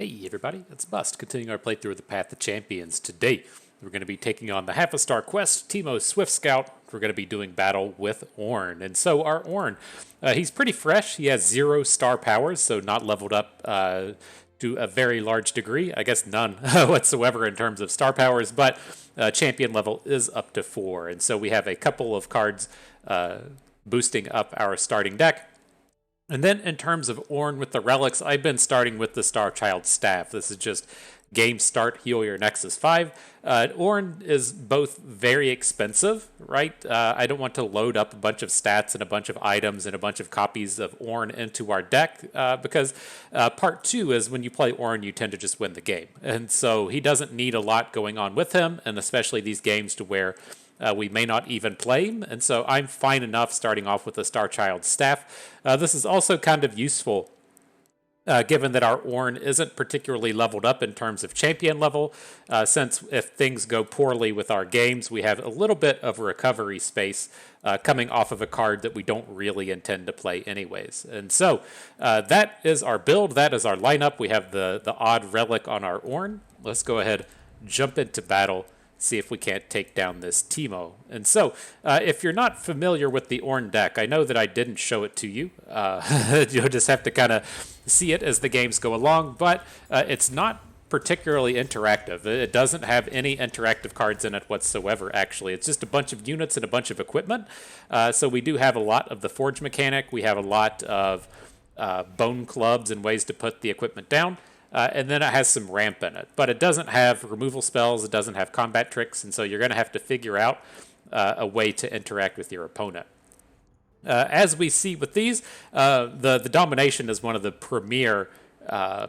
Hey everybody, it's Bust, continuing our playthrough of the Path to Champions. Today, we're going to be taking on the Half a Star Quest, Teemo Swift Scout. We're going to be doing battle with Ornn. And so our Ornn, he's pretty fresh. He has 0 star powers, so not leveled up to a very large degree. I guess none whatsoever in terms of star powers, but champion level is up to 4. And so we have a couple of cards boosting up our starting deck. And then in terms of Ornn with the relics, I've been starting with the Star Child Staff. This is just game start, heal your Nexus 5. Ornn is both very expensive, right? I don't want to load up a bunch of stats and a bunch of items and a bunch of copies of Ornn into our deck because part 2 is when you play Ornn, you tend to just win the game. And so he doesn't need a lot going on with him, and especially these games to where we may not even play him, and so I'm fine enough starting off with the Star Child Staff. This is also kind of useful given that our Ornn isn't particularly leveled up in terms of champion level, since if things go poorly with our games, we have a little bit of recovery space coming off of a card that we don't really intend to play anyways. And so that is our build, that is our lineup. We have the odd relic on our Ornn. Let's go ahead, jump into battle, see if we can't take down this Teemo. And so, if you're not familiar with the Ornn deck, I know that I didn't show it to you. You'll just have to kind of see it as the games go along, but it's not particularly interactive. It doesn't have any interactive cards in it whatsoever, actually. It's just a bunch of units and a bunch of equipment. So we do have a lot of the forge mechanic. We have a lot of bone clubs and ways to put the equipment down. And then it has some ramp in it. But it doesn't have removal spells, it doesn't have combat tricks, and so you're going to have to figure out a way to interact with your opponent. As we see with these, the domination is one of the premier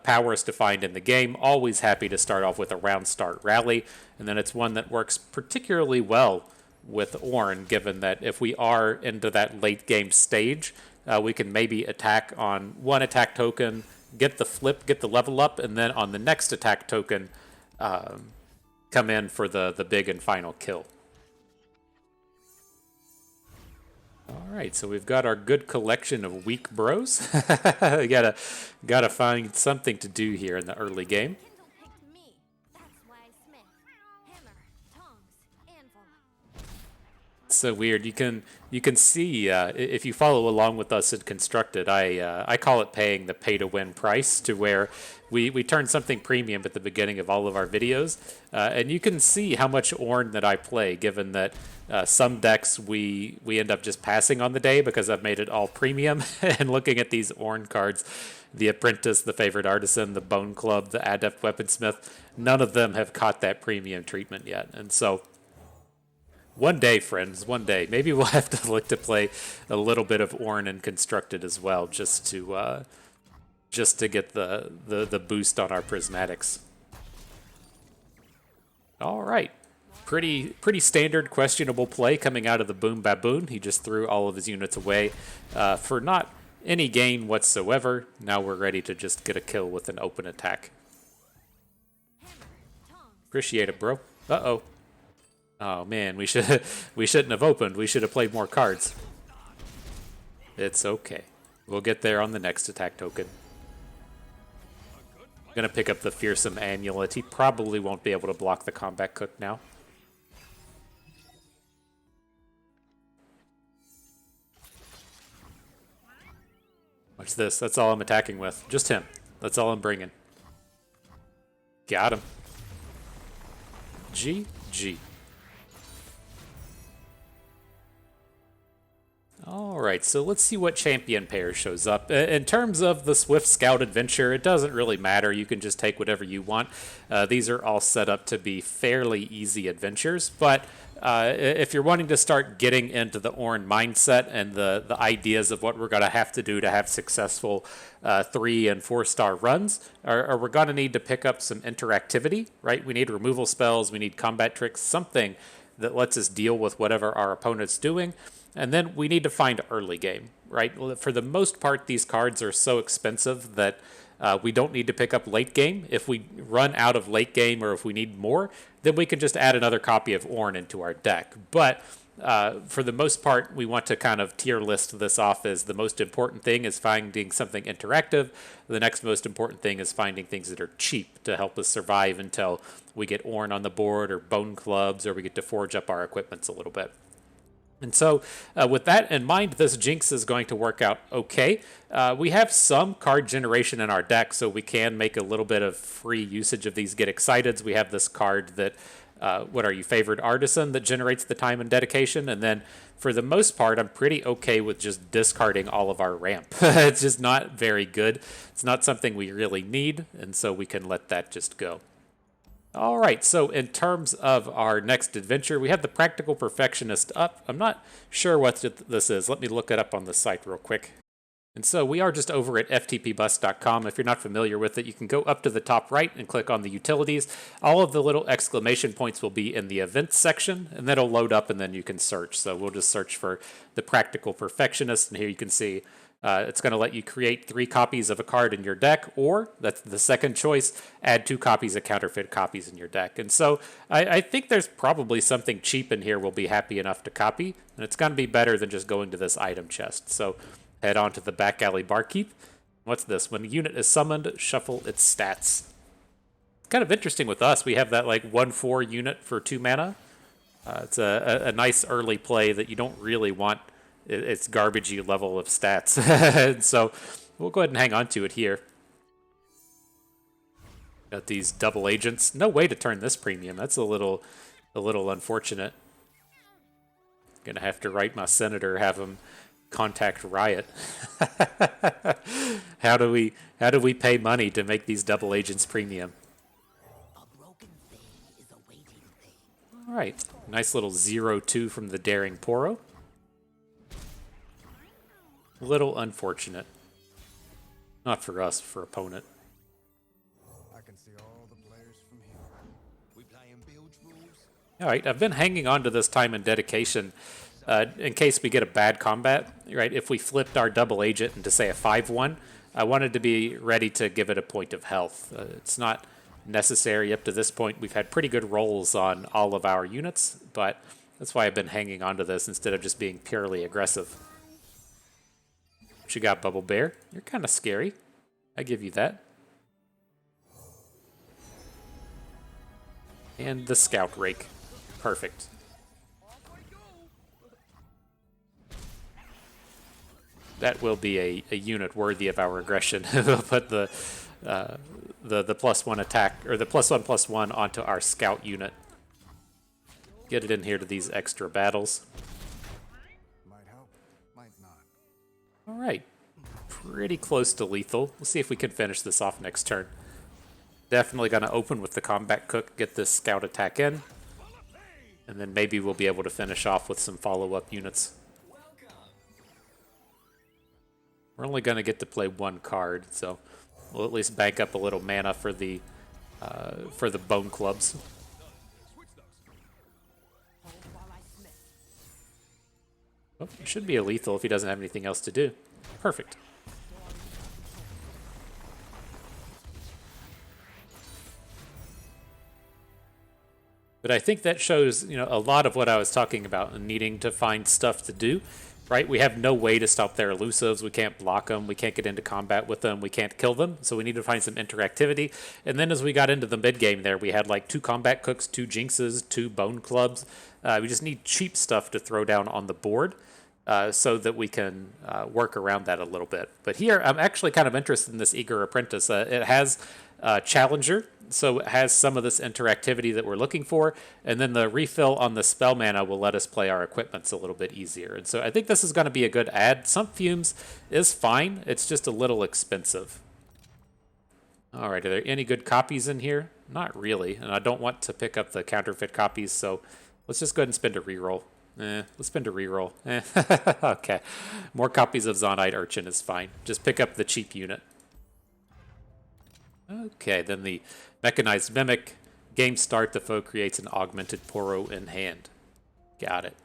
powers to find in the game. Always happy to start off with a round start rally, and then it's one that works particularly well with Ornn, given that if we are into that late game stage, we can maybe attack on one attack token, get the flip, get the level up, and then on the next attack token, come in for the big and final kill. All right, so we've got our good collection of weak bros. We gotta find something to do here in the early game. So weird. You can see if you follow along with us in Constructed, I call it paying the pay-to-win price, to where we turn something premium at the beginning of all of our videos, and you can see how much Ornn that I play, given that some decks we end up just passing on the day because I've made it all premium. And looking at these Ornn cards, the Apprentice, the Favorite Artisan, the Bone Club, the Adept Weaponsmith, none of them have caught that premium treatment yet, and so one day, friends, one day. Maybe we'll have to look to play a little bit of Ornn and Constructed as well, just to get the boost on our prismatics. All right, pretty standard questionable play coming out of the Boom Baboon. He just threw all of his units away for not any gain whatsoever. Now we're ready to just get a kill with an open attack. Appreciate it, bro. Uh-oh. Oh man, we shouldn't have opened. We should have played more cards. It's okay. We'll get there on the next attack token. Gonna pick up the Fearsome Amulet. He probably won't be able to block the Combat Cook now. Watch this. That's all I'm attacking with. Just him. That's all I'm bringing. Got him. GG. Alright, so let's see what champion pair shows up. In terms of the Swift Scout adventure, it doesn't really matter. You can just take whatever you want. These are all set up to be fairly easy adventures, but if you're wanting to start getting into the Ornn mindset and the ideas of what we're going to have to do to have successful 3 and 4 star runs, or we're going to need to pick up some interactivity, right? We need removal spells, we need combat tricks, something that lets us deal with whatever our opponent's doing. And then we need to find early game, right? For the most part, these cards are so expensive that we don't need to pick up late game. If we run out of late game or if we need more, then we can just add another copy of Ornn into our deck. But for the most part, we want to kind of tier list this off as the most important thing is finding something interactive. The next most important thing is finding things that are cheap to help us survive until we get Ornn on the board or bone clubs or we get to forge up our equipments a little bit. And so with that in mind, this Jinx is going to work out okay. We have some card generation in our deck, so we can make a little bit of free usage of these Get Exciteds. We have this card that, what are you, Favored Artisan, that generates the time and dedication. And then for the most part, I'm pretty okay with just discarding all of our ramp. It's just not very good. It's not something we really need, and so we can let that just go. All right, so in terms of our next adventure, we have the Practical Perfectionist up. I'm not sure what this is. Let me look it up on the site real quick. And so we are just over at ftpbus.com. If you're not familiar with it, you can go up to the top right and click on the utilities. All of the little exclamation points will be in the events section, and that'll load up, and then you can search. So we'll just search for the Practical Perfectionist, and here you can see it's going to let you create 3 copies of a card in your deck, or, that's the second choice, add 2 copies of counterfeit copies in your deck. And so I think there's probably something cheap in here we'll be happy enough to copy, and it's going to be better than just going to this item chest. So head on to the back alley barkeep. What's this? When a unit is summoned, shuffle its stats. It's kind of interesting with us. We have that like 1/4 unit for 2 mana. It's a nice early play that you don't really want its garbagey level of stats. And so we'll go ahead and hang on to it here. Got these double agents. No way to turn this premium. That's a little unfortunate. Gonna have to write my senator, have him contact Riot. How do we pay money to make these double agents premium? All right, nice little 0-2 from the Daring Poro. Little unfortunate. Not for us, for opponent. I can see all the players from here. We playing bilge rules? All right, I've been hanging on to this time and dedication in case we get a bad combat. Right, if we flipped our double agent into say a 5/1, I wanted to be ready to give it a point of health. It's not necessary up to this point. We've had pretty good rolls on all of our units, but that's why I've been hanging on to this instead of just being purely aggressive. What you got, Bubble Bear? You're kind of scary. I give you that. And the Scout Rake. Perfect. That will be a unit worthy of our aggression. We'll put the +1 attack, or the +1/+1 onto our Scout unit. Get it in here to these extra battles. Might help, might not. All right, pretty close to lethal. We'll see if we can finish this off next turn. Definitely going to open with the Combat Cook, get this Scout attack in, and then maybe we'll be able to finish off with some follow-up units. We're only going to get to play 1 card, so we'll at least bank up a little mana for the Bone Clubs. Oh, it should be a lethal if he doesn't have anything else to do. Perfect. But I think that shows, a lot of what I was talking about, needing to find stuff to do, right? We have no way to stop their elusives. We can't block them. We can't get into combat with them. We can't kill them. So we need to find some interactivity. And then as we got into the mid game there, we had like 2 Combat Cooks, 2 Jinxes, 2 Bone Clubs. We just need cheap stuff to throw down on the board. So that we can work around that a little bit. But here, I'm actually kind of interested in this Eager Apprentice. It has Challenger, so it has some of this interactivity that we're looking for, and then the refill on the spell mana will let us play our equipments a little bit easier. And so I think this is going to be a good add. Some Fumes is fine, it's just a little expensive. All right, are there any good copies in here? Not really, and I don't want to pick up the counterfeit copies, so let's just go ahead and spend a reroll. Let's spend a reroll. Okay. More copies of Zonite Urchin is fine. Just pick up the cheap unit. Okay, then the Mechanized Mimic. Game start, the foe creates an augmented Poro in hand. Got it.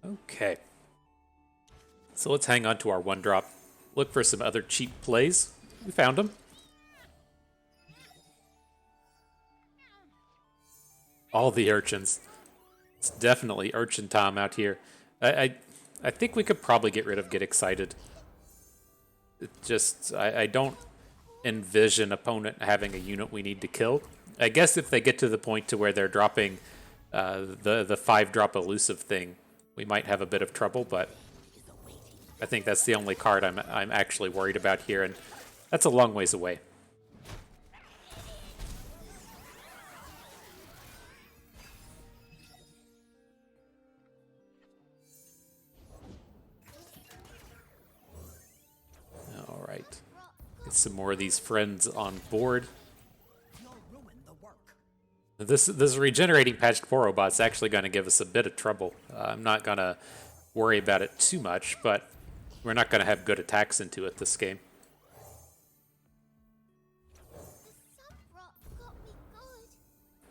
Okay. So let's hang on to our 1-drop. Look for some other cheap plays. We found them. All the urchins. It's definitely urchin time out here. I think we could probably get rid of Get Excited. It just, I don't envision opponent having a unit we need to kill. I guess if they get to the point to where they're dropping the 5-drop elusive thing, we might have a bit of trouble, but I think that's the only card I'm actually worried about here, and that's a long ways away. All right. Get some more of these friends on board. This regenerating patched Porobot's actually going to give us a bit of trouble. I'm not going to worry about it too much, but we're not going to have good attacks into it this game.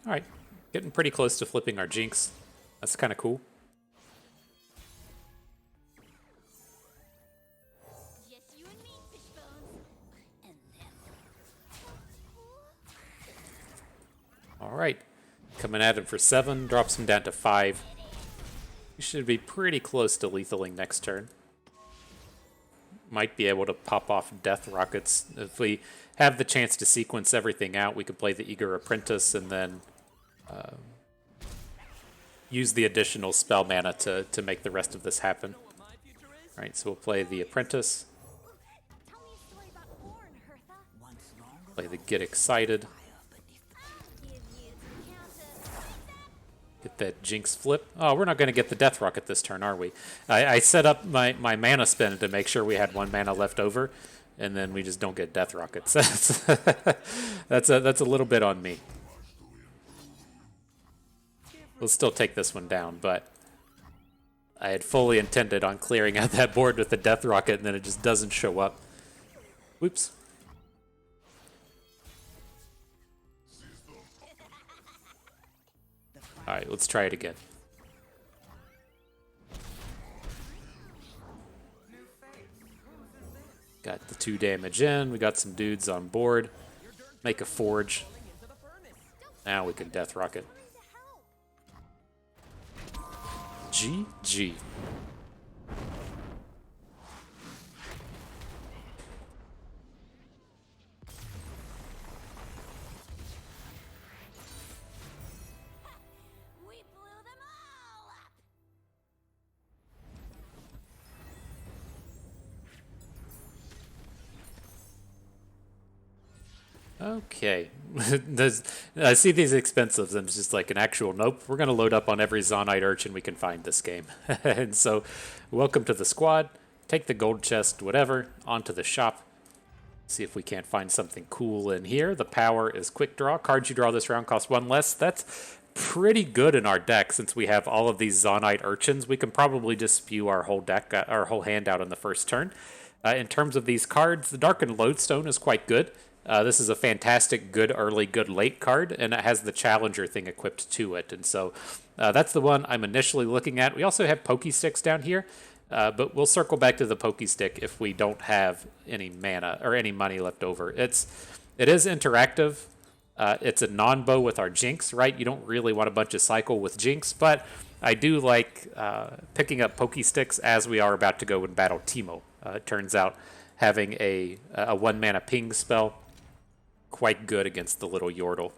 All right, getting pretty close to flipping our Jinx. That's kind of cool. All right, coming at him for 7, drops him down to 5. We should be pretty close to lethaling next turn. Might be able to pop off death rockets. If we have the chance to sequence everything out, we could play the Eager Apprentice and then use the additional spell mana to make the rest of this happen. All right, so we'll play the Apprentice. Play the Get Excited. Get that Jinx flip. Oh, we're not going to get the Death Rocket this turn, are we? I set up my mana spin to make sure we had 1 mana left over, and then we just don't get Death Rockets. that's a little bit on me. We'll still take this one down, but I had fully intended on clearing out that board with the Death Rocket, and then it just doesn't show up. Whoops. All right, let's try it again. Got the 2 damage in. We got some dudes on board. Make a forge. Now we can Death Rocket. GG. Okay. I see these expensives and it's just like an actual nope. We're going to load up on every Zonite Urchin we can find this game. And so, welcome to the squad. Take the gold chest, whatever, onto the shop. See if we can't find something cool in here. The power is quick draw. Cards you draw this round cost 1 less. That's pretty good in our deck since we have all of these Zonite Urchins. We can probably just spew our whole deck, our whole hand out on the first turn. In terms of these cards, the Darkened Lodestone is quite good. This is a fantastic good early, good late card, and it has the Challenger thing equipped to it. And so that's the one I'm initially looking at. We also have Pokesticks down here, but we'll circle back to the Pokestick if we don't have any mana or any money left over. It is interactive. It's a non-bow with our Jinx, right? You don't really want a bunch of cycle with Jinx, but I do like picking up Pokesticks as we are about to go and battle Teemo. It turns out having a 1-mana ping spell quite good against the little Yordle.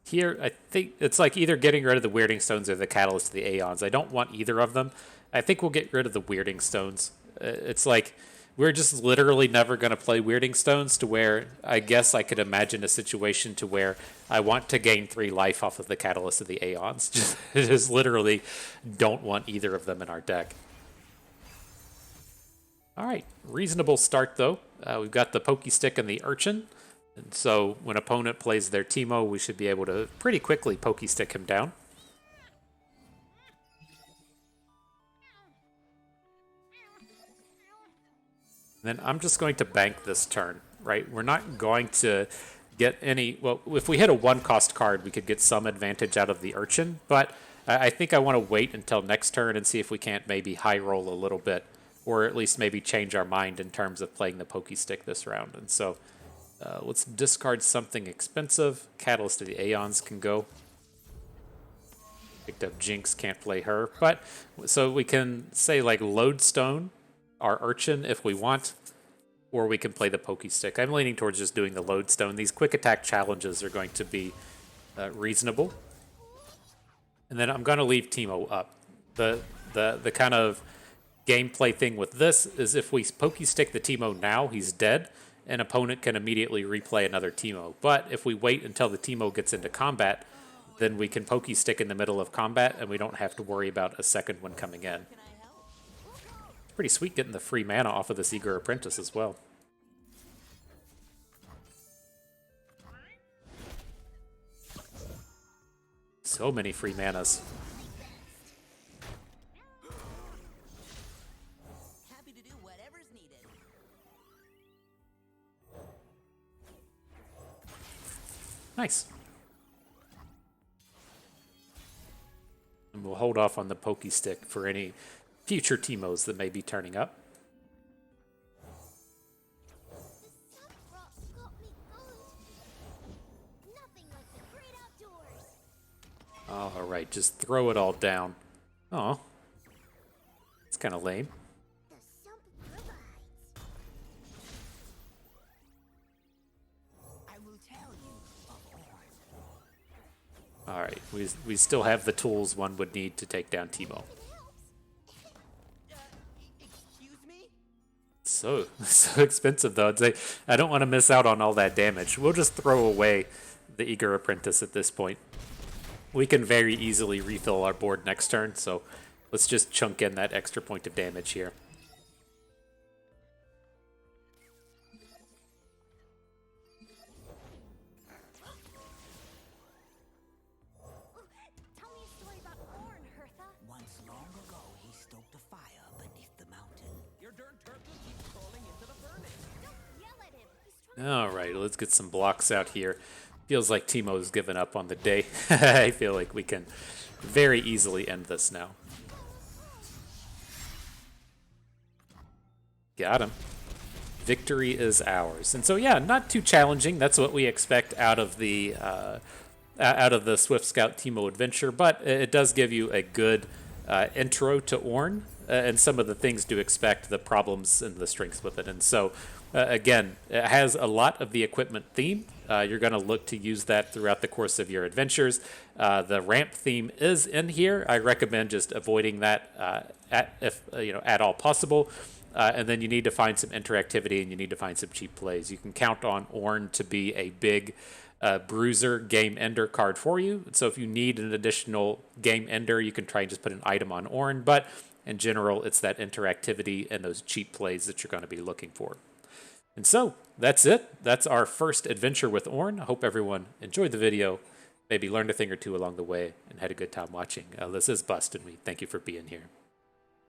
Here, I think it's like either getting rid of the Weirding Stones or the Catalyst of the Aeons. I don't want either of them. I think we'll get rid of the Weirding Stones. It's like we're just literally never going to play Weirding Stones to where I guess I could imagine a situation to where I want to gain 3 life off of the Catalyst of the Aeons. Just literally don't want either of them in our deck. All right, reasonable start though. We've got the Pokestick and the Urchin. And so when opponent plays their Teemo, we should be able to pretty quickly Pokestick him down. Then I'm just going to bank this turn, right? We're not going to get any... Well, if we hit a 1-cost card, we could get some advantage out of the Urchin. But I think I want to wait until next turn and see if we can't maybe high roll a little bit. Or at least maybe change our mind in terms of playing the Pokestick this round. And so... let's discard something expensive. Catalyst of the Aeons can go. Picked up Jinx, can't play her. But so we can say like Lodestone, our Urchin if we want, or we can play the Pokey Stick. I'm leaning towards just doing the Lodestone. These quick attack challenges are going to be reasonable. And then I'm going to leave Teemo up. The kind of gameplay thing with this is if we Pokey Stick the Teemo now, he's dead. An opponent can immediately replay another Teemo. But if we wait until the Teemo gets into combat, then we can Pokey Stick in the middle of combat, and we don't have to worry about a second one coming in. It's pretty sweet getting the free mana off of this Eager Apprentice as well. So many free manas. Happy to do whatever's needed. Nice. And we'll hold off on the Pokey Stick for any future Teemos that may be turning up. All right, just throw it all down. Oh, it's kind of lame. I will tell you of Ornn. All right, we still have the tools one would need to take down Teemo. Excuse me? So expensive though. I don't want to miss out on all that damage. We'll just throw away the Eager Apprentice at this point. We can very easily refill our board next turn, so let's just chunk in that extra point of damage here. Tell me a story about Ornn, Hertha. Once long ago, he stoked a fire beneath the mountain. Your dirt turtle keeps crawling into the furnace. Don't yell at him. He's trying. All right, let's get some blocks out here. Feels like Teemo's given up on the day. I feel like we can very easily end this now. Got him. Victory is ours. And so, yeah, not too challenging. That's what we expect out of the Swift Scout Teemo adventure, but it does give you a good intro to Ornn and some of the things to expect, the problems and the strengths with it. And so, again, it has a lot of the equipment theme. You're going to look to use that throughout the course of your adventures. The ramp theme is in here. I recommend just avoiding that at all possible. And then you need to find some interactivity and you need to find some cheap plays. You can count on Ornn to be a big bruiser game ender card for you. So if you need an additional game ender, you can try and just put an item on Ornn. But in general, it's that interactivity and those cheap plays that you're going to be looking for. And so that's it. That's our first adventure with Ornn. I hope everyone enjoyed the video, maybe learned a thing or two along the way, and had a good time watching. This is Bust, and we thank you for being here.